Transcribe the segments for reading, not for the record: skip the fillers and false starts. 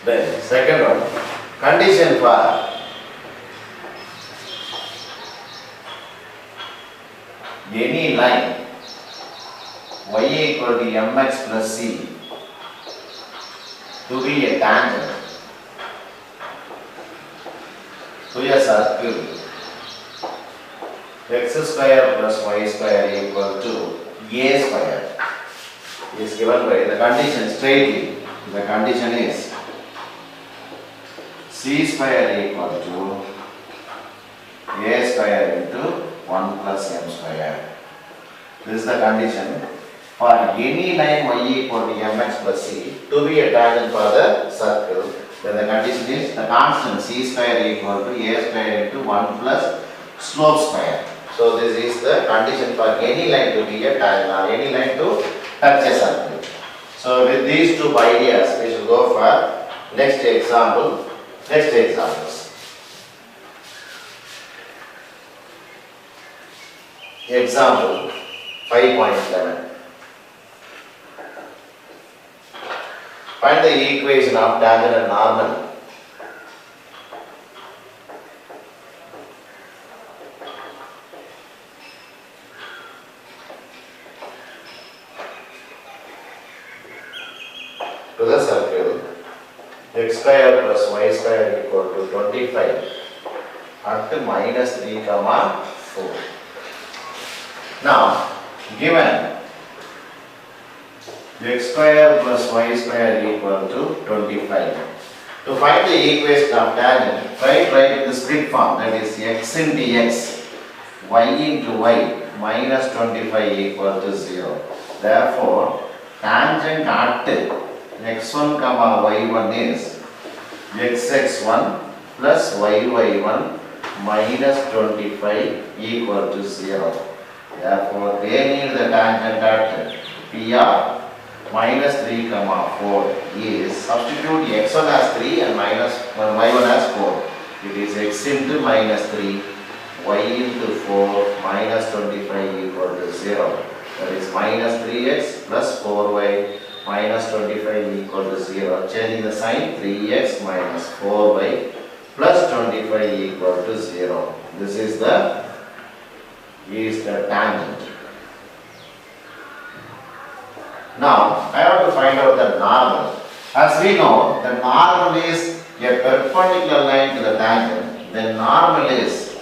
Then second one, condition for any line y equal to mx plus c to be a tangent to a circle x square plus y square equal to a square is given by the condition straightly. The condition is c square equal to a square into 1 plus m square. This is the condition for any line y equal to mx plus c to be a tangent for the circle. Then the condition is the constant c square equal to a square into 1 plus slope square. So this is the condition for any line to be a tangent or any line to touch a circle. So with these two ideas we should go for next examples. Example 5.11. Find the equation of tangent and normal. To the circle x square plus y square equal to 25 at minus 3 comma 4. Now given x square plus y square equal to 25. To find the equation of tangent, write in the split form, that is x into x, y into y minus 25 equal to 0. Therefore, tangent at x1 comma y1 is xx1 plus yy1 minus 25 equal to 0. Therefore, they need the tangent at P of minus 3 comma 4 is, substitute x1 as 3 and y1 as 4. It is x into minus 3, y into 4 minus 25 equal to 0. That is minus 3x plus 4y minus 25 equal to 0. Changing the sign, 3x minus 4y plus 25 equal to 0. This is the tangent. Now, I have to find out the normal. As we know, the normal is a perpendicular line to the tangent. The normal is,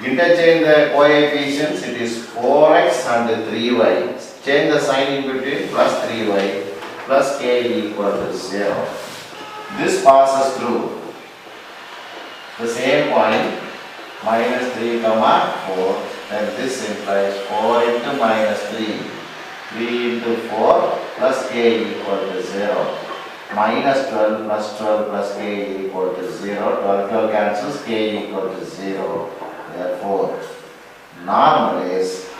interchange the coefficients, it is 4x and 3y. Change the sign in between, plus 3y plus k equal to 0. This passes through the same point, minus 3 comma 4, and this implies 4 into minus 3, 3 into 4 plus k equal to 0, minus 12 plus 12 plus k equal to 0, 12 cancels, k equal to 0. Therefore, normal is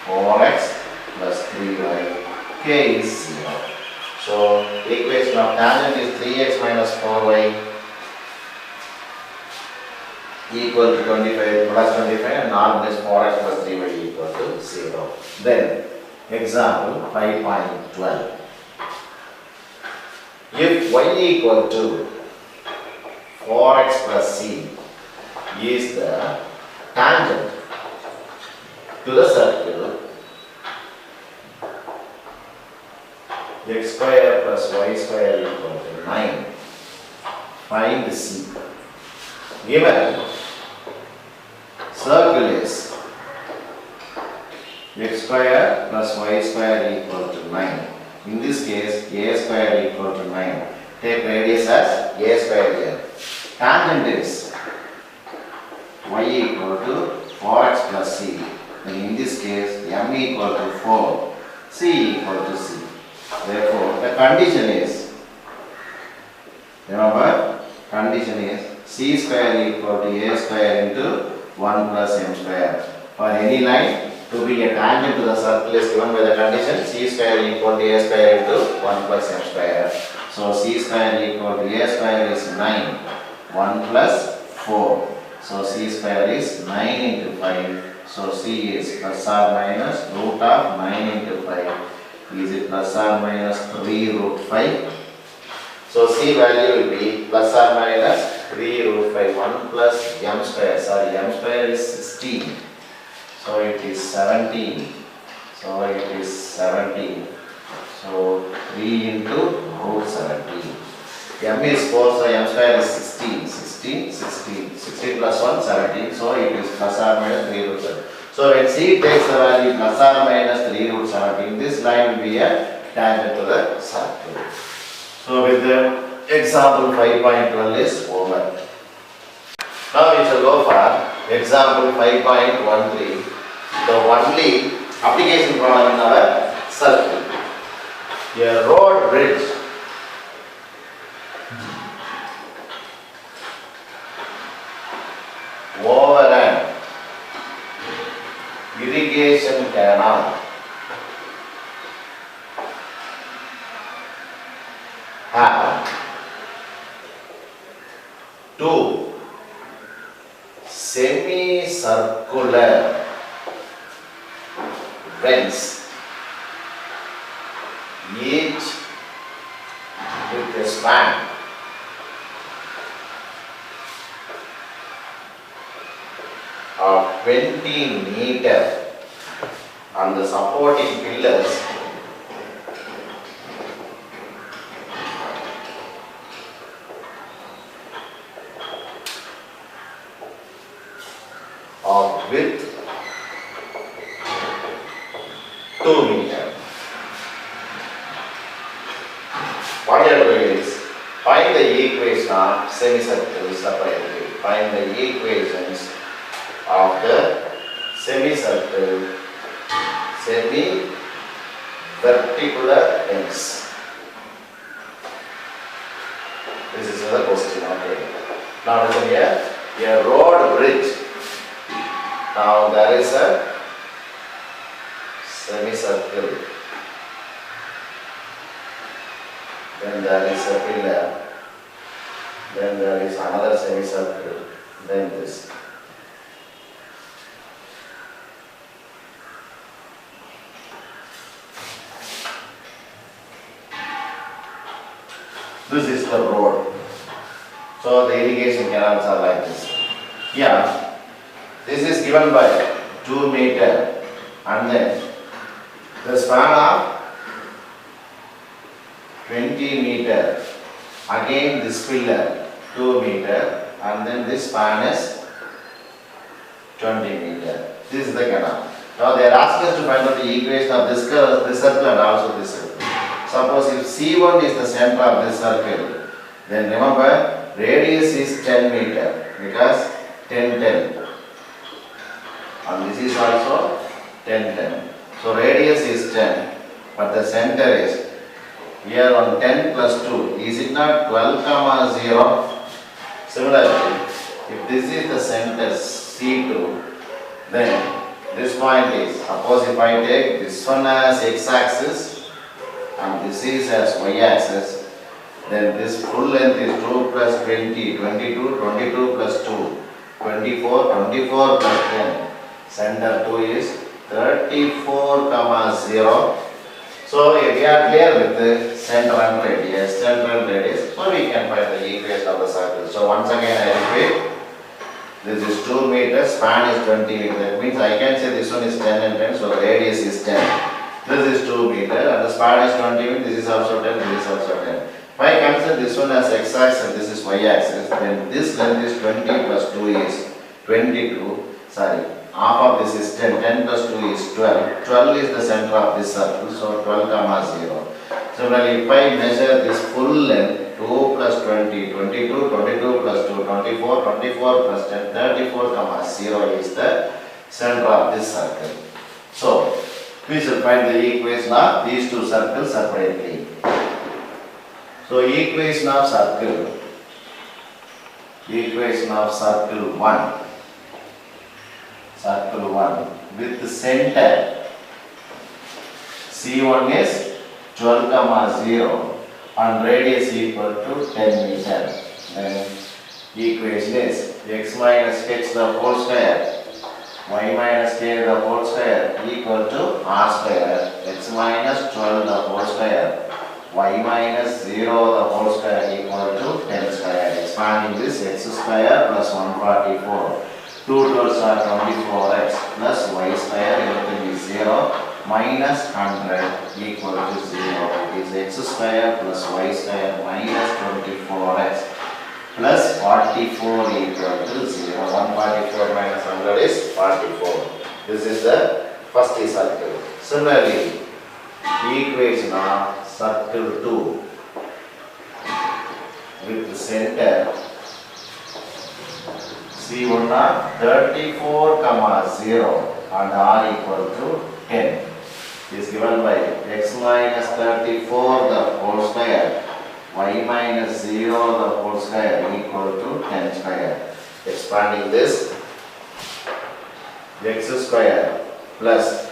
4x plus 3y, k is 0. So, equation of tangent is 3x minus 4y equal to 25 plus 25 and normal is 4x plus 3y equal to 0. Then, example 5.12. If y equal to 4x plus c is the tangent to the circle x square plus y square equal to 9, find c. Given circle is x square plus y square equal to 9. In this case, a square equal to 9. Take radius as a square here. Tangent is y equal to 4x plus c. And in this case, m equal to 4, c equal to c. Therefore, the condition is, remember, condition is c square equal to a square into 1 plus m square. For any line to be a tangent to the circle is given by the condition c square equal to a square into 1 plus m square. So c square equal to a square is 9, 1 plus 4. So c square is 9 into 5. So c is plus or minus root of 9 into 5. Is it plus or minus 3 root 5? So C value will be plus or minus 3 root 5. 1 plus m square. Sorry, m square is 16. So it is 17. So it is 17. So 3 into root 17. M is 4, so m square is 16. 16, 16. 16 plus 1, 17. So it is plus or minus 3 root 7. So when C takes the value plus or minus 3 root 17, this line will be a tangent to the circle. So with the example 5.12 is over. Now we shall go for example 5.13. The only application problem in our circle. A road bridge over an irrigation canal have two semicircular vents, each with a span of 20 meters on the supporting pillars of width 2 meters. What you are doing is find the equation of semicircle separately. Find the equations of the semicircle, semi-verticular ends. This is the question. Okay. Now listen here. A road bridge. Now there is a semicircle. Then there is a pillar. Then there is another semicircle. Then this. This is the road. So the irrigation canals are like this. Yeah. This is given by 2 meters and then the span of 20 meters. Again this pillar 2 meters and then this span is 20 meters. This is the canal. Now they are asking us to find out the equation of this curve, this circle and also this circle. Suppose if C1 is the center of this circle, then remember radius is 10 meters because 10, 10. And this is also 10, 10. So radius is 10, but the center is here on 10 plus 2. Is it not 12, 0? Similarly, if this is the center C2, then this point is, suppose if I take this one as x-axis and this is as y-axis, then this full length is 2 plus 20, 22, 22 plus 2, 24, 24 plus 10. Center 2 is 34, 0. So if we are clear with the center and radius, so we can find the equation of the circle. So once again I repeat, this is 2 meters, span is 20 meters. That means I can say this one is 10 and 10, so the radius is 10. This is 2 meters and the span is 20 meters, this is also 10, this is also 10. If I consider this one as x-axis and this is y-axis, then this length is 20 plus 2 is 22, sorry. Half of this is 10, 10 plus 2 is 12, 12 is the center of this circle, so 12, 0. Similarly, if I measure this full length, 2 plus 20, 22, 22 plus 2, 24, 24 plus 10, 34, 0 is the center of this circle. So, we should find the equation of these two circles separately. So, equation of circle 1. Circle 1 with the center C1 is 12, 0 and radius equal to 10 meters. Then equation is x minus h the whole square y minus k the whole square equal to r square, x minus 12 the whole square, y minus 0 the whole square equal to 10 square. Expanding this, x square plus 144. 2 12s are 24x plus y square, everything is 0, minus 100 equal to 0. It is x square plus y square minus 24x plus 44 equal to 0. 144 minus 100 is 44. This is the first circle. Similarly, equation of circle 2 with the center C1 are 34, 0 and r equal to 10 is given by x minus 34 the whole square, y minus 0 the whole square equal to 10 square. Expanding this, x square plus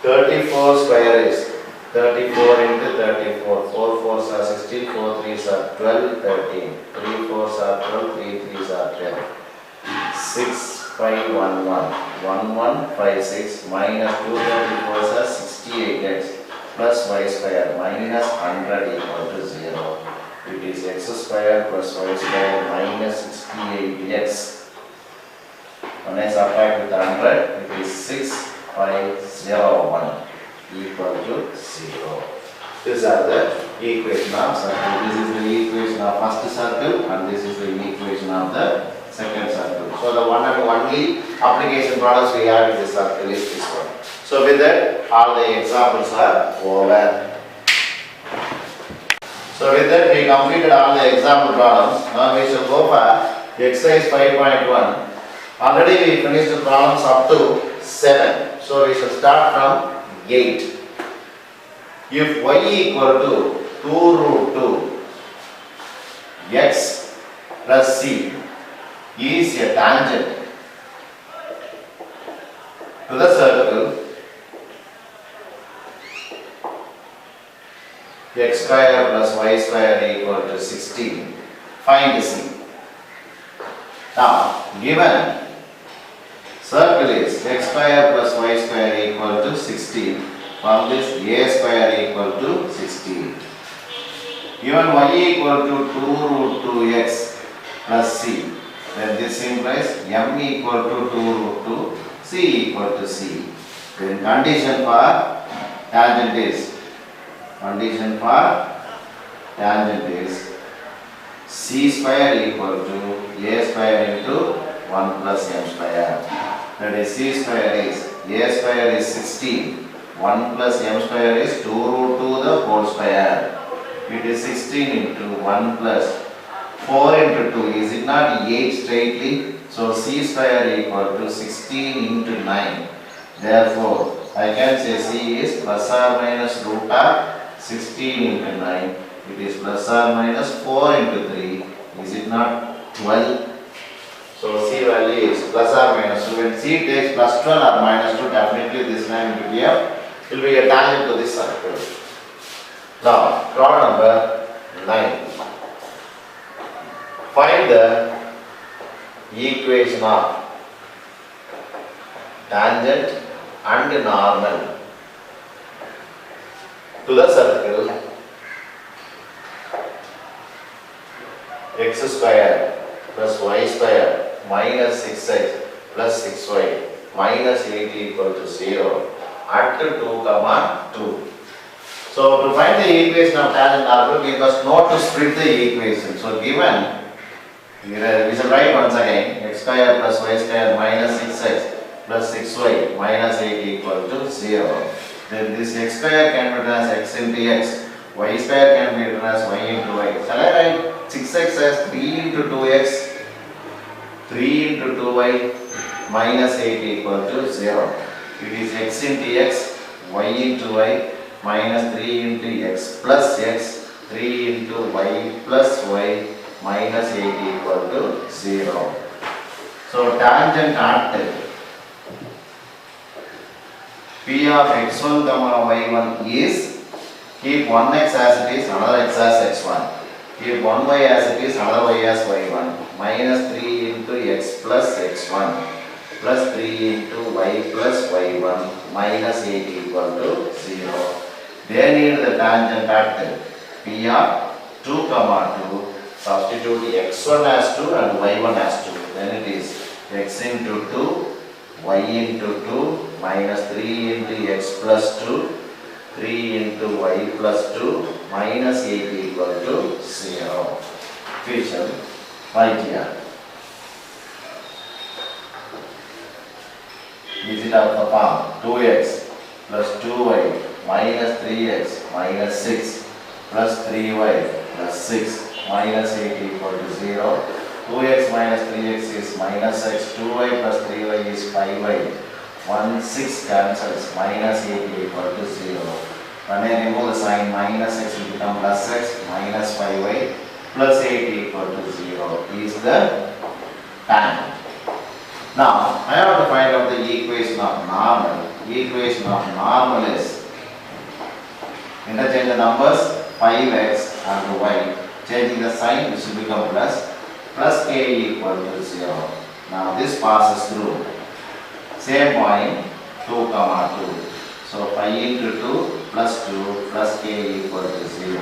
34 square is 34 into 34, 4 4s are 16, 4 3s are 12, 13, 3 4s are 12, 3 3s are 12, 6 5 1 1, 1 1 5 6, minus 2 34s are 68x plus y square minus 100 equal to 0. It is x square plus y square minus 68x. When I subtract with 100, it is 6501 equal to 0. These are the equation of circle. This is the equation of first circle and this is the equation of the second circle. So the one and only application products we have in this circle is this one. So with that, all the examples are over. So with that, we completed all the example problems. Now we shall go for exercise 5.1. Already we finished the problems up to 7. So we shall start from 8. If y equal to 2 root 2 x plus c is a tangent to the circle x square plus y square equal to 16, find c. Now, given circle is x square plus y square equal to 16, from this a square equal to 16. Given y equal to 2 root 2x plus c, then this implies m equal to 2 root 2, c equal to c. Then condition for tangent is c square equal to a square into 1 plus m square. That is c square is a square is 16. 1 plus m square is 2 root 2 the whole square. It is 16 into 1 plus 4 into 2. Is it not 8 straightly? So c square equal to 16 into 9. Therefore, I can say c is plus or minus root of 16 into 9. It is plus or minus 4 into 3. Is it not 12? So c value is plus or minus. So when c takes plus 12 or minus 2, definitely this line will be a tangent to this circle. Now, problem number 9. Find the equation of tangent and normal to the circle x square plus y square minus 6x plus 6y minus 8 equal to 0 at 2, 2. So to find the equation of tangent normal, we must know to split the equation. So given, we shall write once again, x square plus y square minus 6x plus 6y minus 8 equal to 0. Then this x square can be written as x into x, y square can be written as y into y. Shall I write 6x as 3 into 2x, 3 into 2y minus 8 equal to 0. It is x into x, y into y minus 3 into x plus x, 3 into y plus y minus 8 equal to 0. So tangent at P of x1 comma y1 is, keep one x as it is, another x as x1. Keep one y as it is, another y as y1. Minus 3 into x plus x1. plus 3 into y plus y1 minus 8 equal to 0. They need the tangent at P of 2 comma 2. Substitute x1 as 2 and y1 as 2. Then it is x into 2, y into 2 minus 3 into x plus 2, 3 into y plus 2 minus 8 equal to 0. Feature right here. Is it of the form 2x plus 2y minus 3x minus 6 plus 3y plus 6 minus 8 equal to 0. 2x minus 3x is minus x, 2y plus 3y is 5y. 1, 6 cancels, minus 8 equal to 0. When I remove the sign, minus x will become plus x, minus 5y plus 8 equal to 0 is the tangent. Now, I have to find out the equation of normal. Equation of normal is interchange the numbers 5x and y. Changing the sign, this will become plus. Plus k equal to 0. Now this passes through. Same point 2 comma 2. So 5 into 2 plus 2 plus k equal to 0.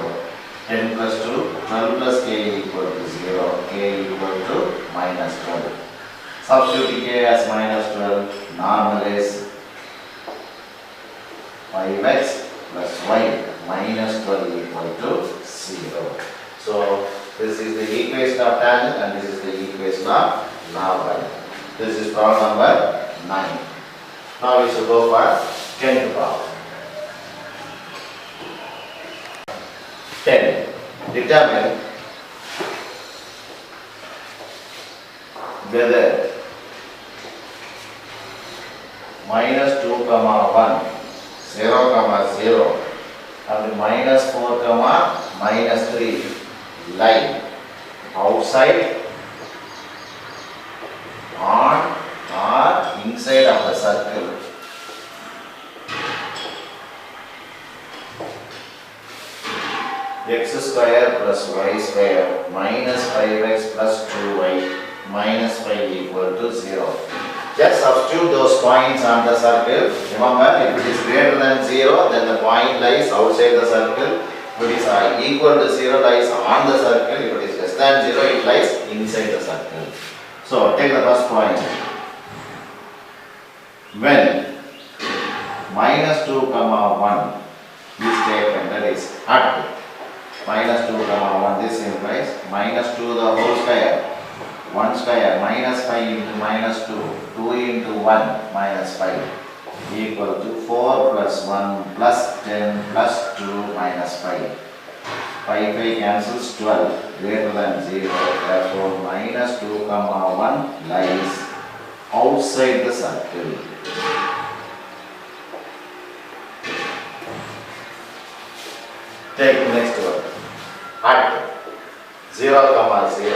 10 plus 2, 12 plus k equal to 0. K equal to minus 12. Substitute k as minus 12. Normal is 5x plus y minus 12 equal to 0. So this is the equation of tangent and this is the equation of normal. This is problem number 9. Now we should go for 10th problem. 10. Determine whether minus 2 comma 1, 0 comma 0 and minus 4 comma minus 3 lie outside, on or inside of the circle. X square plus y square minus 5x plus 2y minus 5 equal to 0. Just substitute those points on the circle. Remember, if it is greater than 0, then the point lies outside the circle. If it is equal to 0, lies on the circle. If it is less than 0, it lies inside the circle. So, take the first point. When minus 2 comma 1 is taken, that is at minus 2 comma 1, this implies minus 2 the whole square, 1 square minus 5 into minus 2, 2 into 1 minus 5 equal to 4 plus 1 plus 10 plus 2 minus 5. 5 cancels, 12 greater than 0, therefore minus 2 comma 1 lies outside the circle. Take the next one. At 0 comma 0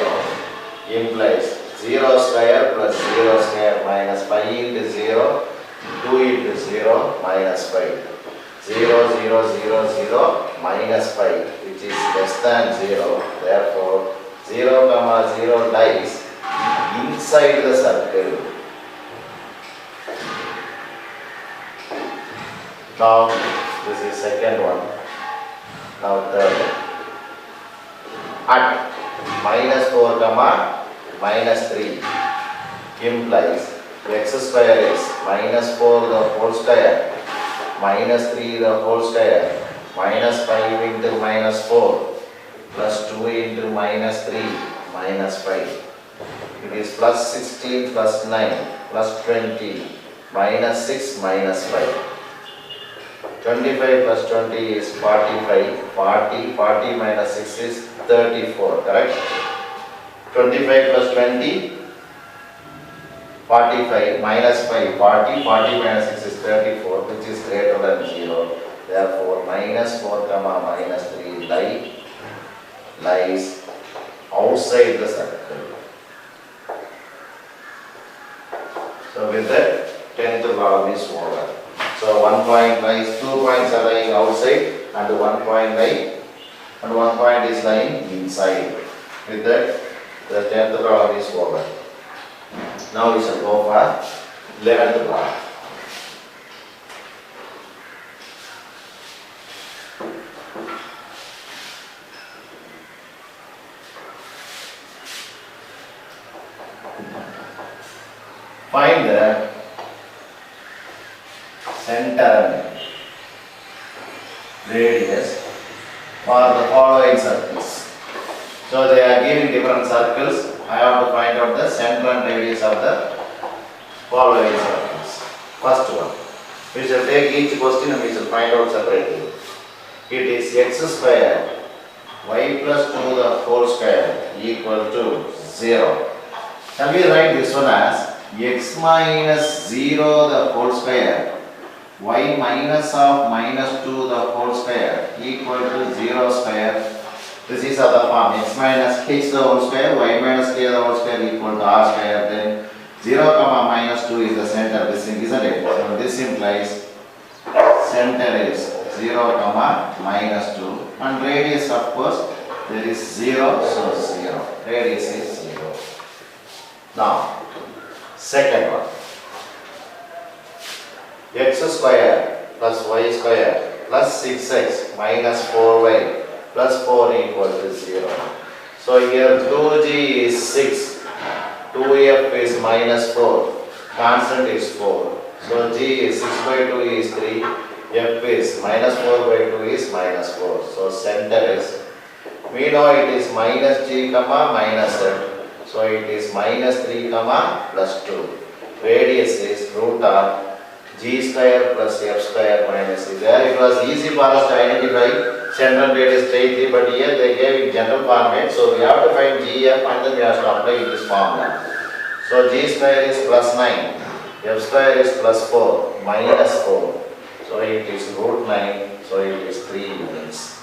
implies 0 square plus 0 square minus 5 into 0, 2 into 0 minus 5. 0, 0, 0, 0 minus 5 which is less than 0. Therefore 0 comma 0 lies inside the circle. Now this is second one. Now third. At minus 4 comma minus 3 implies x square is minus 4 the whole square minus 3 the whole square minus 5 into minus 4 plus 2 into minus 3 minus 5. It is plus 16 plus 9 plus 20 minus 6 minus 5. 25 plus 20 is 45, 40 minus 6 is 34, correct? 25 plus 20, 45 minus 5, 40 minus 6 is 34, which is greater than 0. Therefore, minus 4 comma minus 3 lies outside the circle. So with that, 10th law is over. So 1 point lies, 2 points are lying outside and 1 point is lying inside. With that, the 10th problem is over. Now we shall go for 11th problem. Find the center radius for the following circles. So they are giving different circles. I have to find out the center and radius of the following circles. First one, we shall take each question and we shall find out separately. It is x square y plus 2 the whole square equal to 0. Shall we write this one as x minus 0 the whole square y minus of minus 2 the whole square equal to 0 square. This is of the form x minus h the whole square y minus k the whole square equal to r square. Then 0 comma minus 2 is the center, this thing, isn't it? So this implies center is 0 comma minus 2 and radius of course there is 0, so 0. Radius is 0. Now second one, x square plus y square plus 6x minus 4y plus 4 equal to 0. So here 2g is 6, 2f is minus 4, constant is 4. So g is 6 by 2 is 3, f is minus 4 by 2 is minus 4. So center is, we know it is minus g comma minus f. So it is minus 3 comma plus 2. Radius is root of g square plus f square minus c. There it was easy for us to identify center and radius straightly, but here they gave in general format. So we have to find gf and then we have to apply this formula. So g square is plus 9, f square is plus 4, minus 4. So it is root 9, so it is 3 units.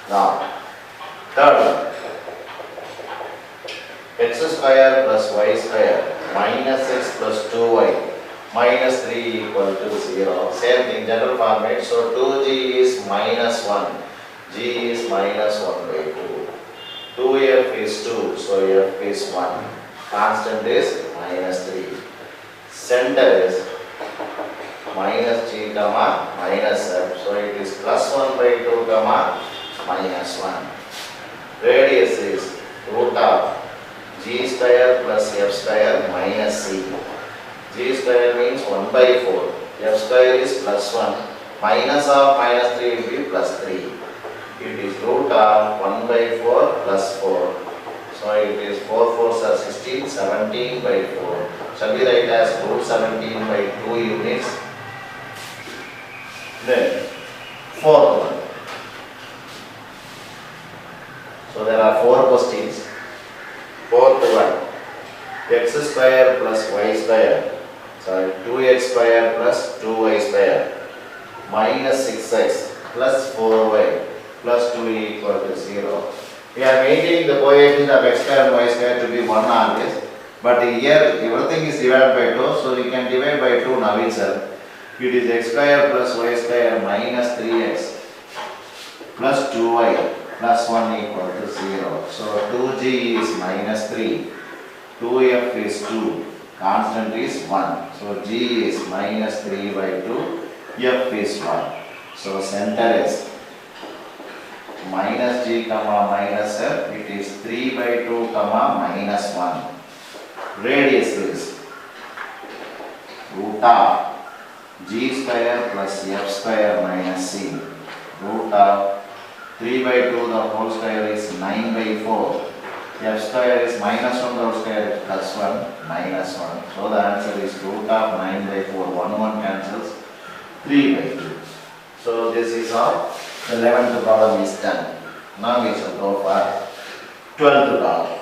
Now third one, x square plus y square minus x plus 2y minus 3 equal to 0. Same thing, general format. So 2g is minus 1, g is minus 1 by 2. 2f is 2, so f is 1. Constant is minus 3. Center is minus g comma minus f, so it is plus 1 by 2 comma minus 1. Radius is root of g square plus f square minus c. G square means 1 by 4. F square is plus 1. Minus of minus 3 will be plus 3. It is root of 1 by 4 plus 4. So it is 4 4s are 16, 17 by 4. Shall we write as root 17 by 2 units? Then fourth one. So there are 4 questions. Fourth one, x square plus y square, sorry, 2x square plus 2y square minus 6x plus 4y plus 2 equal to 0. We are maintaining the coefficient of x square and y square to be 1 always, but here everything is divided by 2, so we can divide by 2 now itself. It is x square plus y square minus 3x plus 2y plus 1 equal to 0. So 2g is minus 3, 2f is 2, constant is 1. So g is minus 3 by 2, f is 1. So center is minus g comma minus f, it is 3 by 2 comma minus 1. Radius is root of g square plus f square minus c. Root of 3 by 2 the whole square is 9 by 4. F square is minus 1 the whole square is plus 1 minus 1. So the answer is root of 9 by 4. 1 1 cancels. 3 by 2. So this is how the 11th problem is done. Now we shall go for 12th problem.